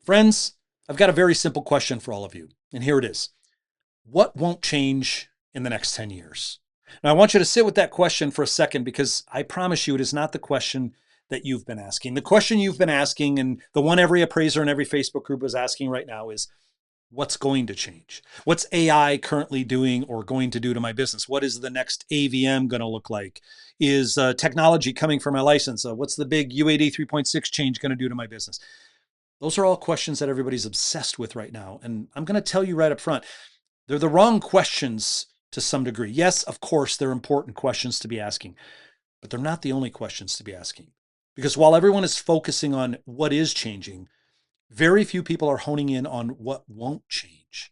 Friends, I've got a very simple question for all of you, and here it is. What won't change in the next 10 years? Now, I want you to sit with that question for a second because I promise you it is not the question that you've been asking. The question you've been asking, and the one every appraiser in every Facebook group is asking right now, is what's going to change? What's AI currently doing or going to do to my business? What is the next AVM going to look like? Is technology coming for my license? What's the big UAD 3.6 change going to do to my business? Those are all questions that everybody's obsessed with right now. And I'm going to tell you right up front, they're the wrong questions to some degree. Yes, of course, they're important questions to be asking, but they're not the only questions to be asking. Because while everyone is focusing on what is changing, very few people are honing in on what won't change.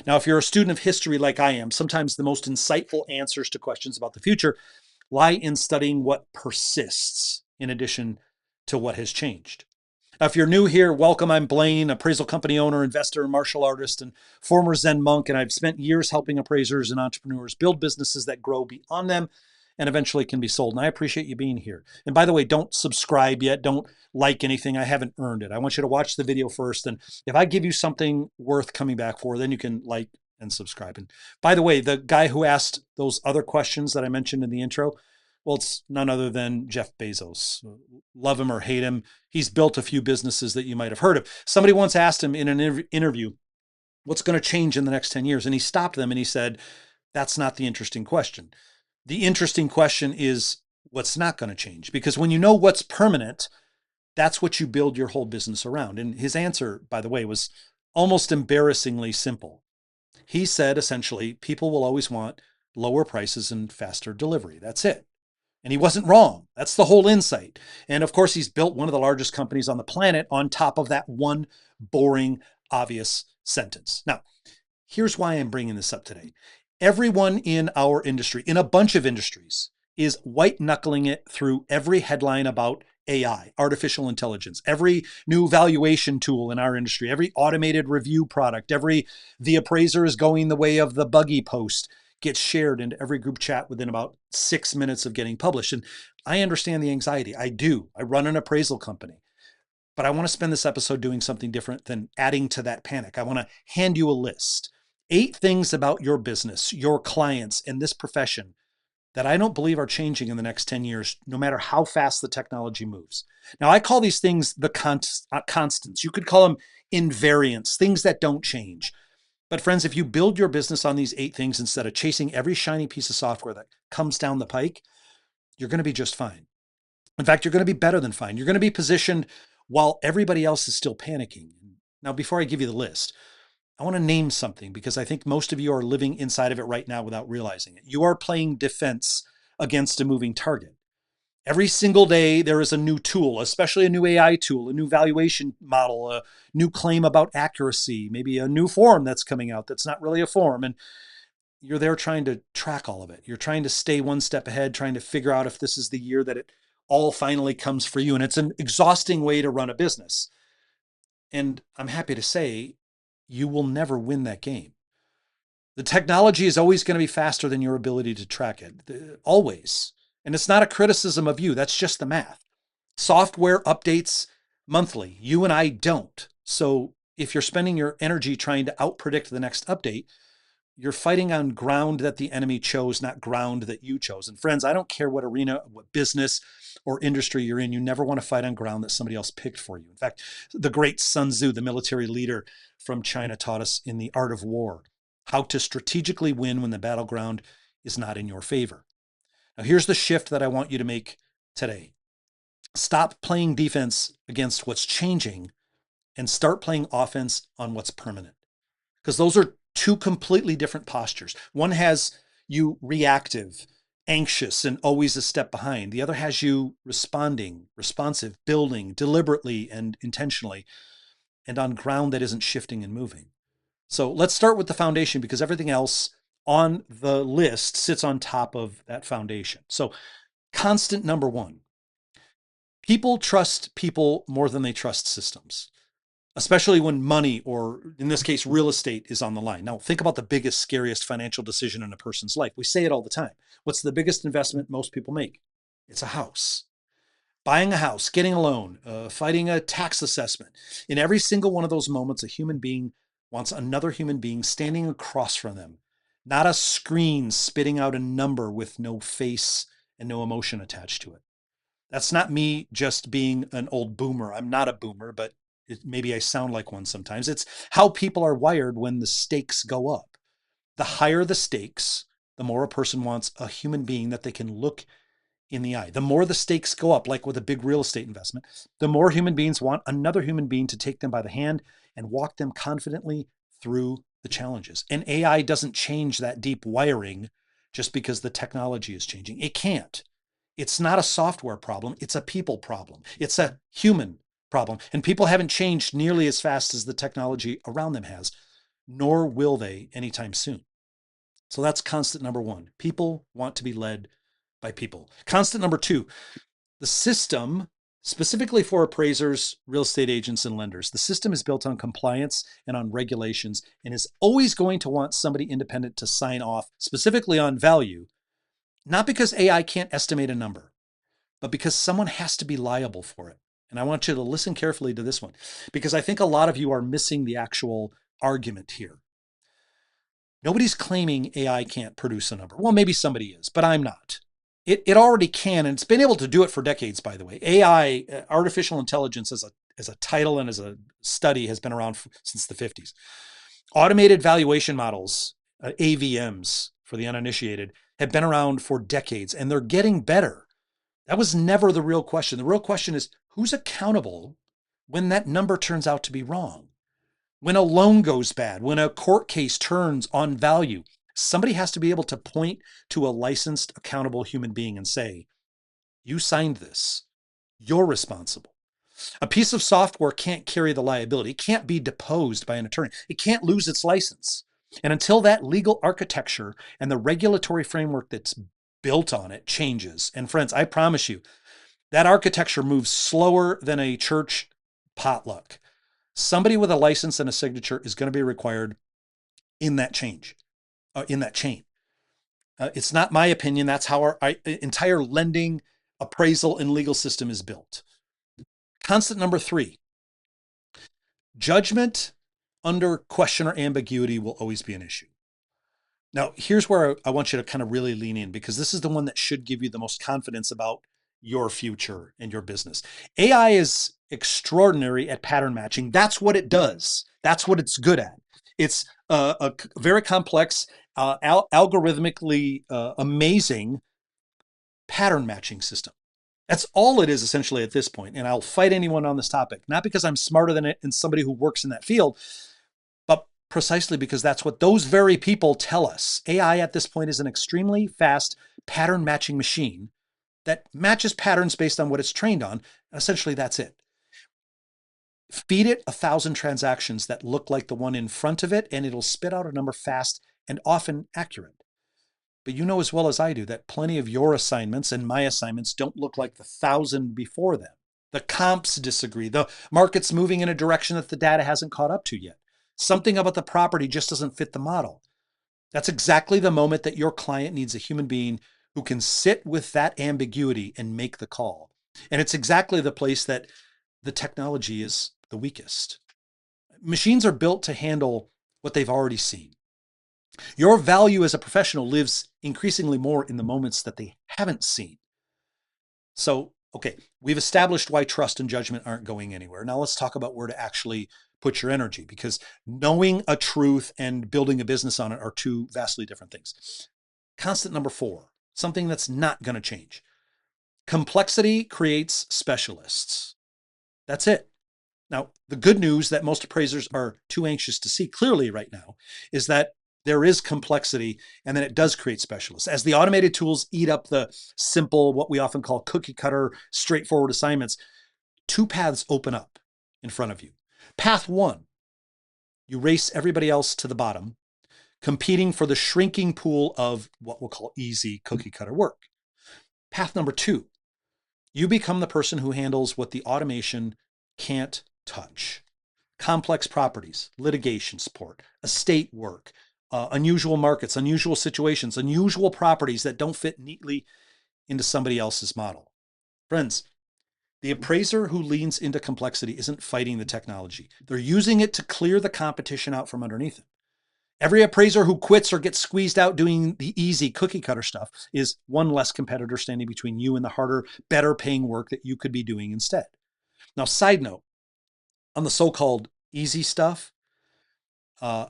Now, if you're a student of history like I am, sometimes the most insightful answers to questions about the future lie in studying what persists in addition to what has changed. Now, if you're new here, welcome. I'm Blaine, appraisal company owner, investor, martial artist, and former Zen monk. And I've spent years helping appraisers and entrepreneurs build businesses that grow beyond them and eventually can be sold. And I appreciate you being here. And by the way, don't subscribe yet. Don't like anything. I haven't earned it. I want you to watch the video first. And if I give you something worth coming back for, then you can like and subscribe. And by the way, the guy who asked those other questions that I mentioned in the intro, well, it's none other than Jeff Bezos. Love him or hate him, he's built a few businesses that you might have heard of. Somebody once asked him in an interview, what's going to change in the next 10 years? And he stopped them and he said, that's not the interesting question. The interesting question is what's not going to change. Because when you know what's permanent, that's what you build your whole business around. And his answer, by the way, was almost embarrassingly simple. He said, essentially, people will always want lower prices and faster delivery. That's it. And he wasn't wrong. That's the whole insight. And of course, he's built one of the largest companies on the planet on top of that one boring, obvious sentence. Now, here's why I'm bringing this up today. Everyone in our industry, in a bunch of industries, is white knuckling it through every headline about AI, artificial intelligence, every new valuation tool in our industry, every automated review product, the appraiser is going the way of the buggy post gets shared into every group chat within about 6 minutes of getting published. And I understand the anxiety. I do. I run an appraisal company. But I want to spend this episode doing something different than adding to that panic. I want to hand you a list. 8 things about your business, your clients, and this profession that I don't believe are changing in the next 10 years, no matter how fast the technology moves. Now, I call these things the constants. You could call them invariants, things that don't change. But friends, if you build your business on these 8 things instead of chasing every shiny piece of software that comes down the pike, you're going to be just fine. In fact, you're going to be better than fine. You're going to be positioned while everybody else is still panicking. Now, before I give you the list, I want to name something because I think most of you are living inside of it right now without realizing it. You are playing defense against a moving target. Every single day, there is a new tool, especially a new AI tool, a new valuation model, a new claim about accuracy, maybe a new form that's coming out that's not really a form. And you're there trying to track all of it. You're trying to stay one step ahead, trying to figure out if this is the year that it all finally comes for you. And it's an exhausting way to run a business. And I'm happy to say you will never win that game. The technology is always going to be faster than your ability to track it, always. And it's not a criticism of you. That's just the math. Software updates monthly. You and I don't. So if you're spending your energy trying to outpredict the next update, you're fighting on ground that the enemy chose, not ground that you chose. And friends, I don't care what arena, what business or industry you're in. You never want to fight on ground that somebody else picked for you. In fact, the great Sun Tzu, the military leader from China, taught us in The Art of War how to strategically win when the battleground is not in your favor. Now, here's the shift that I want you to make today. Stop playing defense against what's changing and start playing offense on what's permanent. Because those are 2 completely different postures. One has you reactive, anxious, and always a step behind. The other has you responding, responsive, building deliberately and intentionally, and on ground that isn't shifting and moving. So let's start with the foundation because everything else on the list sits on top of that foundation. So constant number 1, people trust people more than they trust systems, especially when money, or in this case, real estate, is on the line. Now, think about the biggest, scariest financial decision in a person's life. We say it all the time. What's the biggest investment most people make? It's a house. buying a house, getting a loan, fighting a tax assessment. In every single one of those moments, a human being wants another human being standing across from them, not a screen spitting out a number with no face and no emotion attached to it. That's not me just being an old boomer. I'm not a boomer, but maybe I sound like one sometimes. It's how people are wired when the stakes go up. The higher the stakes, the more a person wants a human being that they can look in the eye. The more the stakes go up, like with a big real estate investment, the more human beings want another human being to take them by the hand and walk them confidently through the challenges. And AI doesn't change that deep wiring just because the technology is changing. It can't. It's not a software problem, it's a people problem. It's a human problem. And people haven't changed nearly as fast as the technology around them has, nor will they anytime soon. So that's constant number one. People want to be led by people. Constant number two, the system, specifically for appraisers, real estate agents, and lenders, the system is built on compliance and on regulations and is always going to want somebody independent to sign off, specifically on value, not because AI can't estimate a number, but because someone has to be liable for it. And I want you to listen carefully to this one, because I think a lot of you are missing the actual argument here. Nobody's claiming AI can't produce a number. Well, maybe somebody is, but I'm not. It already can, and it's been able to do it for decades, by the way. AI, artificial intelligence as a title and as a study, has been around since the 50s. Automated valuation models, AVMs for the uninitiated, have been around for decades, and they're getting better. That was never the real question. The real question is, who's accountable when that number turns out to be wrong? When a loan goes bad, when a court case turns on value, somebody has to be able to point to a licensed, accountable human being and say, you signed this. You're responsible. A piece of software can't carry the liability. It can't be deposed by an attorney. It can't lose its license. And until that legal architecture and the regulatory framework that's built on it changes, and friends, I promise you, that architecture moves slower than a church potluck. Somebody with a license and a signature is going to be required in that change. In that chain. It's not my opinion. That's how our entire lending, appraisal, and legal system is built. Constant number three, judgment under question or ambiguity will always be an issue. Now, here's where I want you to kind of really lean in, because this is the one that should give you the most confidence about your future and your business. AI is extraordinary at pattern matching. That's what it does. That's what it's good at. It's a very complex, algorithmically amazing pattern matching system. That's all it is essentially at this point. And I'll fight anyone on this topic, not because I'm smarter than it and somebody who works in that field, but precisely because that's what those very people tell us. AI at this point is an extremely fast pattern matching machine that matches patterns based on what it's trained on. Essentially, that's it. Feed it 1,000 transactions that look like the one in front of it, and it'll spit out a number fast and often accurate. But you know as well as I do that plenty of your assignments and my assignments don't look like the 1,000 before them. The comps disagree. The market's moving in a direction that the data hasn't caught up to yet. Something about the property just doesn't fit the model. That's exactly the moment that your client needs a human being who can sit with that ambiguity and make the call. And it's exactly the place that the technology is the weakest. Machines are built to handle what they've already seen. Your value as a professional lives increasingly more in the moments that they haven't seen. So, okay, we've established why trust and judgment aren't going anywhere. Now let's talk about where to actually put your energy, because knowing a truth and building a business on it are two vastly different things. Constant number four, something that's not going to change. Complexity creates specialists. That's it. Now, the good news that most appraisers are too anxious to see clearly right now is that there is complexity, and then it does create specialists. As the automated tools eat up the simple, what we often call cookie cutter, straightforward assignments, two paths open up in front of you. Path one, you race everybody else to the bottom, competing for the shrinking pool of what we'll call easy cookie cutter work. Path number two, you become the person who handles what the automation can't touch. Complex properties, litigation support, estate work, unusual markets, unusual situations, unusual properties that don't fit neatly into somebody else's model. Friends, The appraiser who leans into complexity isn't fighting the technology. They're using it to clear the competition out from underneath it. Every appraiser who quits or gets squeezed out doing the easy cookie cutter stuff is one less competitor standing between you and the harder, better paying work that you could be doing instead. Now, side note, on the so-called easy stuff, uh,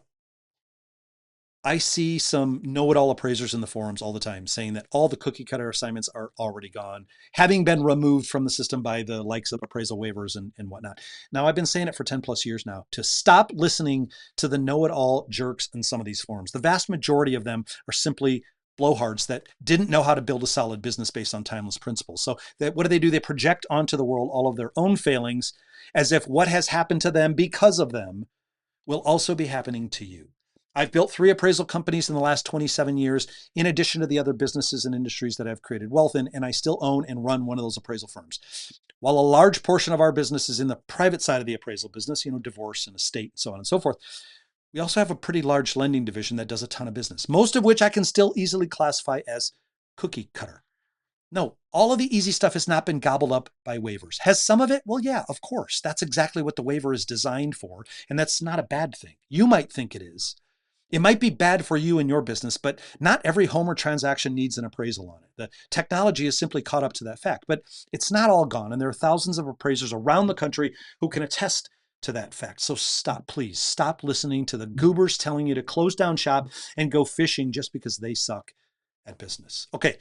I see some know-it-all appraisers in the forums all the time saying that all the cookie cutter assignments are already gone, having been removed from the system by the likes of appraisal waivers and whatnot. Now, I've been saying it for 10 plus years now to stop listening to the know-it-all jerks in some of these forums. The vast majority of them are simply blowhards that didn't know how to build a solid business based on timeless principles. So what do? They project onto the world all of their own failings as if what has happened to them because of them will also be happening to you. I've built 3 appraisal companies in the last 27 years, in addition to the other businesses and industries that I've created wealth in, and I still own and run one of those appraisal firms. While a large portion of our business is in the private side of the appraisal business, divorce and estate and so on and so forth, we also have a pretty large lending division that does a ton of business, most of which I can still easily classify as cookie cutter. No, all of the easy stuff has not been gobbled up by waivers. Has some of it? Well, yeah, of course. That's exactly what the waiver is designed for, and that's not a bad thing. You might think it is. It might be bad for you and your business, but not every home or transaction needs an appraisal on it. The technology is simply caught up to that fact, but it's not all gone, and there are thousands of appraisers around the country who can attest to that fact. So stop, please, stop listening to the goobers telling you to close down shop and go fishing just because they suck at business. Okay.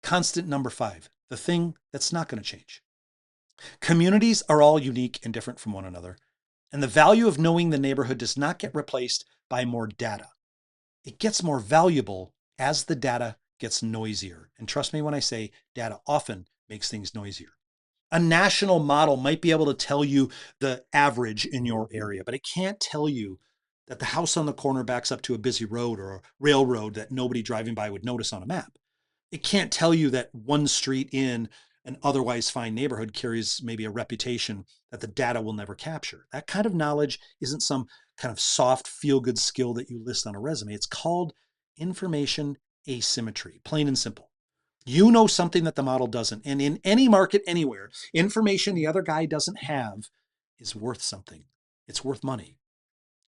Constant number 5, the thing that's not going to change. Communities are all unique and different from one another, and the value of knowing the neighborhood does not get replaced by more data. It gets more valuable as the data gets noisier. And trust me when I say data often makes things noisier. A national model might be able to tell you the average in your area, but it can't tell you that the house on the corner backs up to a busy road or a railroad that nobody driving by would notice on a map. It can't tell you that one street in an otherwise fine neighborhood carries maybe a reputation that the data will never capture. That kind of knowledge isn't some kind of soft feel-good skill that you list on a resume. It's called information asymmetry, plain and simple. You know something that the model doesn't. And in any market anywhere, information the other guy doesn't have is worth something. It's worth money.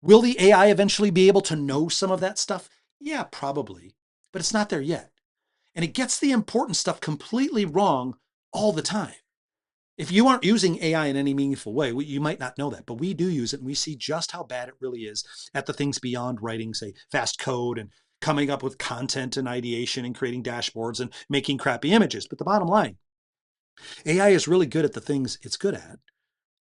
Will the AI eventually be able to know some of that stuff? Yeah, probably, but it's not there yet. And it gets the important stuff completely wrong all the time. If you aren't using AI in any meaningful way, you might not know that, but we do use it, and we see just how bad it really is at the things beyond writing, say, fast code and coming up with content and ideation and creating dashboards and making crappy images. But the bottom line, AI is really good at the things it's good at,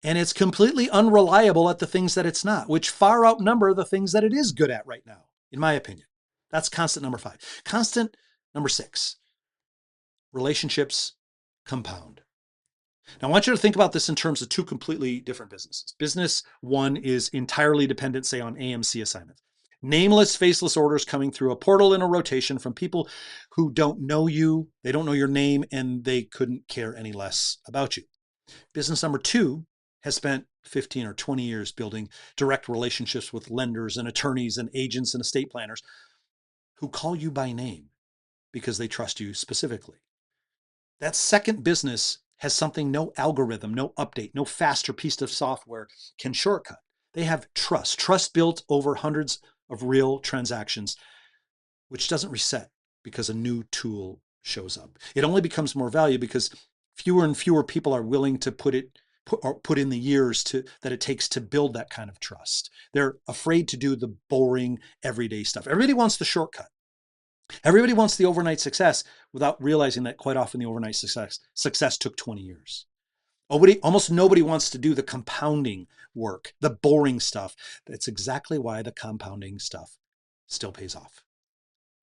and it's completely unreliable at the things that it's not, which far outnumber the things that it is good at right now, in my opinion. That's constant number 5. Constant number 6, relationships compound. Now, I want you to think about this in terms of 2 completely different businesses. Business 1 is entirely dependent, say, on AMC assignments. Nameless, faceless orders coming through a portal in a rotation from people who don't know you, they don't know your name, and they couldn't care any less about you. Business number 2 has spent 15 or 20 years building direct relationships with lenders and attorneys and agents and estate planners who call you by name because they trust you specifically. That second business has something no algorithm, no update, no faster piece of software can shortcut. They have trust built over hundreds of real transactions, which doesn't reset because a new tool shows up. It only becomes more valuable because fewer and fewer people are willing to put in the years that it takes to build that kind of trust. They're afraid to do the boring everyday stuff. Everybody wants the shortcut. Everybody wants the overnight success without realizing that quite often the overnight success took 20 years. Almost nobody wants to do the compounding work, the boring stuff. That's exactly why the compounding stuff still pays off.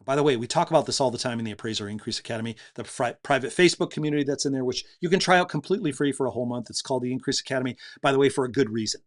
By the way, we talk about this all the time in the Appraiser Increase Academy, the private Facebook community that's in there, which you can try out completely free for a whole month. It's called the Increase Academy, by the way, for a good reason.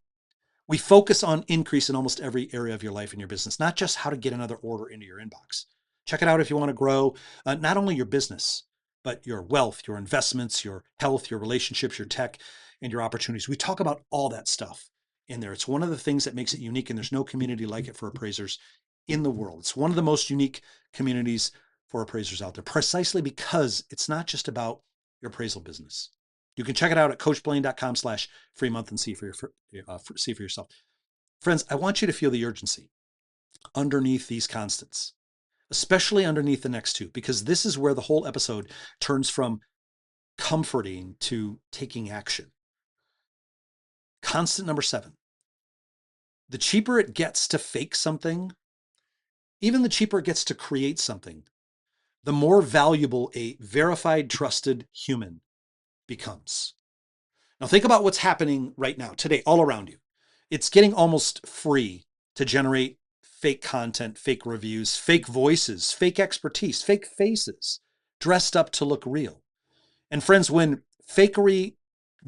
We focus on increase in almost every area of your life and your business, not just how to get another order into your inbox. Check it out if you want to grow not only your business, but your wealth, your investments, your health, your relationships, your tech, and your opportunities. We talk about all that stuff in there. It's one of the things that makes it unique, and there's no community like it for appraisers in the world. It's one of the most unique communities for appraisers out there, precisely because it's not just about your appraisal business. You can check it out at coachblaine.com/free month and see for yourself. Friends, I want you to feel the urgency underneath these constants, especially underneath the next two, because this is where the whole episode turns from comforting to taking action. Constant number 7. The cheaper it gets to fake something, even the cheaper it gets to create something, the more valuable a verified, trusted human becomes. Now think about what's happening right now, today, all around you. It's getting almost free to generate fake content, fake reviews, fake voices, fake expertise, fake faces, dressed up to look real. And friends, when fakery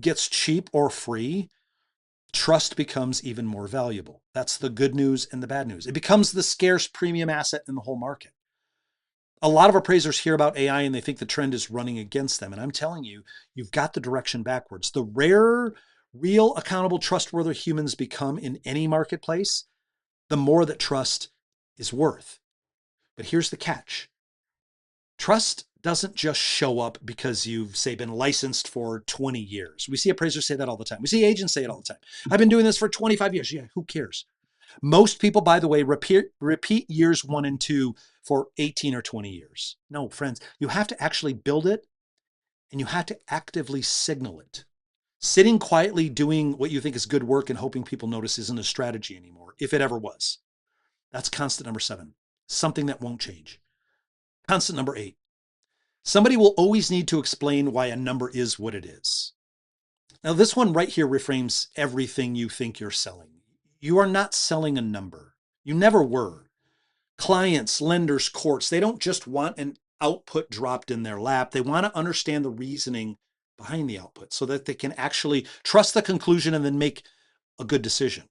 gets cheap or free, trust becomes even more valuable. That's the good news and the bad news. It becomes the scarce premium asset in the whole market. A lot of appraisers hear about AI and they think the trend is running against them. And I'm telling you, you've got the direction backwards. The rarer, real, accountable, trustworthy humans become in any marketplace, the more that trust is worth. But here's the catch. Trust doesn't just show up because you've, say, been licensed for 20 years. We see appraisers say that all the time. We see agents say it all the time. I've been doing this for 25 years. Yeah, who cares? Most people, by the way, repeat years 1 and 2 for 18 or 20 years. No, friends, you have to actually build it and you have to actively signal it. Sitting quietly doing what you think is good work and hoping people notice isn't a strategy anymore, if it ever was. That's constant number 7, something that won't change. Constant number 8. Somebody will always need to explain why a number is what it is. Now, this one right here reframes everything you think you're selling. You are not selling a number. You never were. Clients, lenders, courts, they don't just want an output dropped in their lap. They want to understand the reasoning behind the output so that they can actually trust the conclusion and then make a good decision.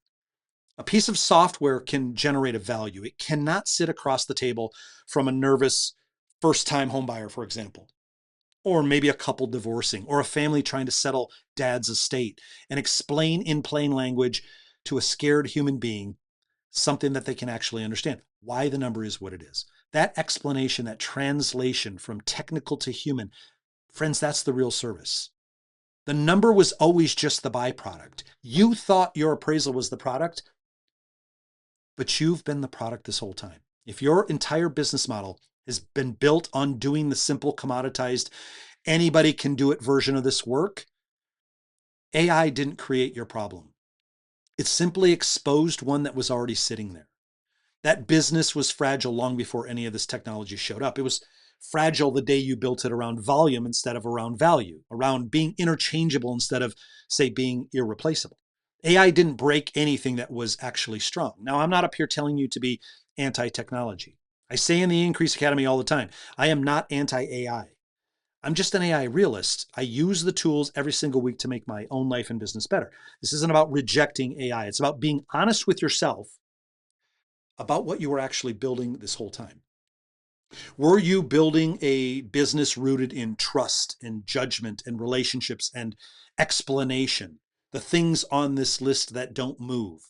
A piece of software can generate a value. It cannot sit across the table from a nervous first-time home buyer, for example, or maybe a couple divorcing, or a family trying to settle dad's estate and explain in plain language to a scared human being something that they can actually understand, why the number is what it is. That explanation, that translation from technical to human, friends, that's the real service. The number was always just the byproduct. You thought your appraisal was the product, but you've been the product this whole time. If your entire business model has been built on doing the simple, commoditized, anybody can do it version of this work, AI didn't create your problem. It simply exposed one that was already sitting there. That business was fragile long before any of this technology showed up. It was fragile the day you built it around volume instead of around value, around being interchangeable instead of, say, being irreplaceable. AI didn't break anything that was actually strong. Now, I'm not up here telling you to be anti-technology. I say in the Increase Academy all the time, I am not anti-AI. I'm just an AI realist. I use the tools every single week to make my own life and business better. This isn't about rejecting AI. It's about being honest with yourself about what you were actually building this whole time. Were you building a business rooted in trust and judgment and relationships and explanation, the things on this list that don't move?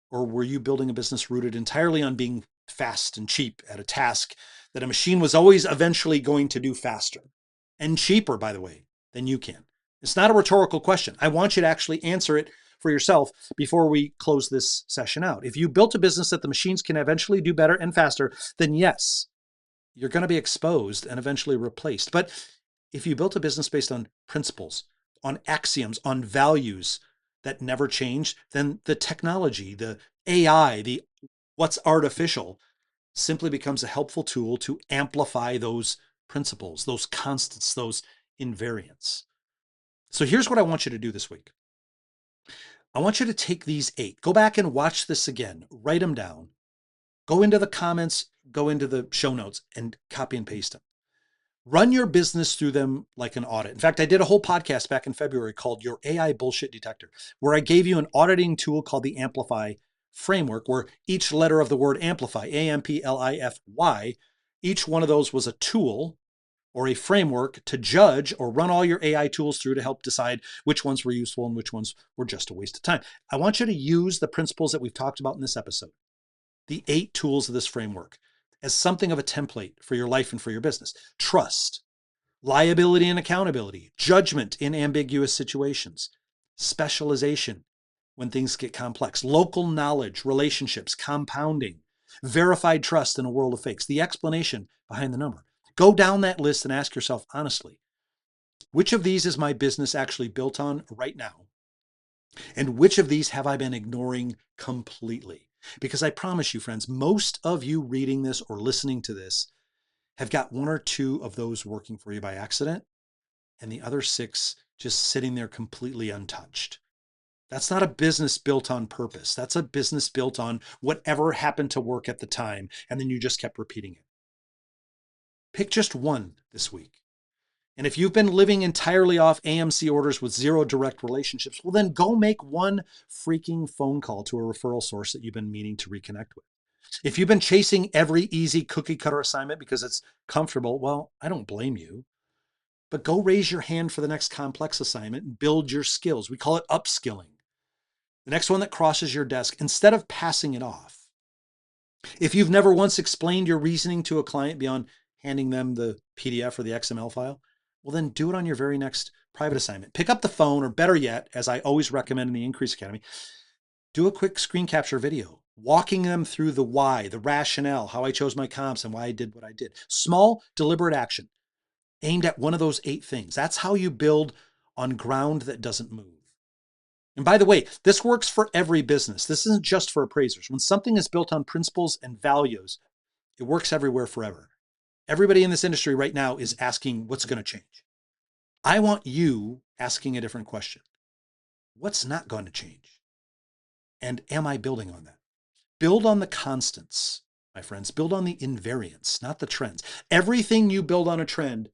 Or were you building a business rooted entirely on being fast and cheap at a task that a machine was always eventually going to do faster and cheaper, by the way, than you can? It's not a rhetorical question. I want you to actually answer it for yourself before we close this session out. If you built a business that the machines can eventually do better and faster, then yes, you're going to be exposed and eventually replaced. But if you built a business based on principles, on axioms, on values that never change, then the technology, the AI, the what's artificial simply becomes a helpful tool to amplify those principles, those constants, those invariants. So here's what I want you to do this week. I want you to take these 8, go back and watch this again, write them down, go into the comments, go into the show notes and copy and paste them. Run your business through them like an audit. In fact, I did a whole podcast back in February called Your AI Bullshit Detector, where I gave you an auditing tool called the Amplify framework, where each letter of the word amplify, AMPLIFY, each one of those was a tool or a framework to judge or run all your AI tools through to help decide which ones were useful and which ones were just a waste of time. I want you to use the principles that we've talked about in this episode, the 8 tools of this framework, as something of a template for your life and for your business. Trust, liability and accountability, judgment in ambiguous situations, specialization when things get complex, local knowledge, relationships, compounding, verified trust in a world of fakes, the explanation behind the number. Go down that list and ask yourself honestly, which of these is my business actually built on right now? And which of these have I been ignoring completely? Because I promise you, friends, most of you reading this or listening to this have got one or two of those working for you by accident, and the other six just sitting there completely untouched. That's not a business built on purpose. That's a business built on whatever happened to work at the time, and then you just kept repeating it. Pick just one this week. And if you've been living entirely off AMC orders with zero direct relationships, well, then go make one freaking phone call to a referral source that you've been meaning to reconnect with. If you've been chasing every easy cookie cutter assignment because it's comfortable, well, I don't blame you. But go raise your hand for the next complex assignment and build your skills. We call it upskilling. The next one that crosses your desk, instead of passing it off. If you've never once explained your reasoning to a client beyond handing them the PDF or the XML file, well, then do it on your very next private assignment. Pick up the phone, or better yet, as I always recommend in the Increase Academy, do a quick screen capture video, walking them through the why, the rationale, how I chose my comps and why I did what I did. Small, deliberate action aimed at one of those 8 things. That's how you build on ground that doesn't move. And by the way, this works for every business. This isn't just for appraisers. When something is built on principles and values, it works everywhere forever. Everybody in this industry right now is asking what's going to change. I want you asking a different question. What's not going to change? And am I building on that? Build on the constants, my friends. Build on the invariants, not the trends. Everything you build on a trend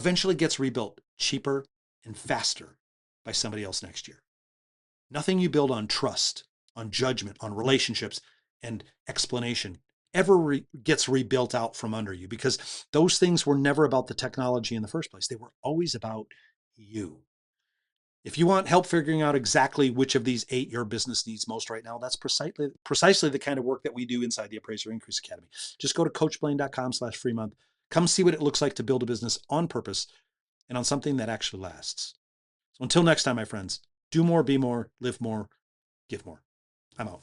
eventually gets rebuilt cheaper and faster by somebody else next year. Nothing you build on trust, on judgment, on relationships, and explanation ever gets rebuilt out from under you, because those things were never about the technology in the first place. They were always about you. If you want help figuring out exactly which of these 8 your business needs most right now, that's precisely the kind of work that we do inside the Appraiser Increase Academy. Just go to coachblaine.com/free month. Come see what it looks like to build a business on purpose and on something that actually lasts. So until next time, my friends, do more, be more, live more, give more. I'm out.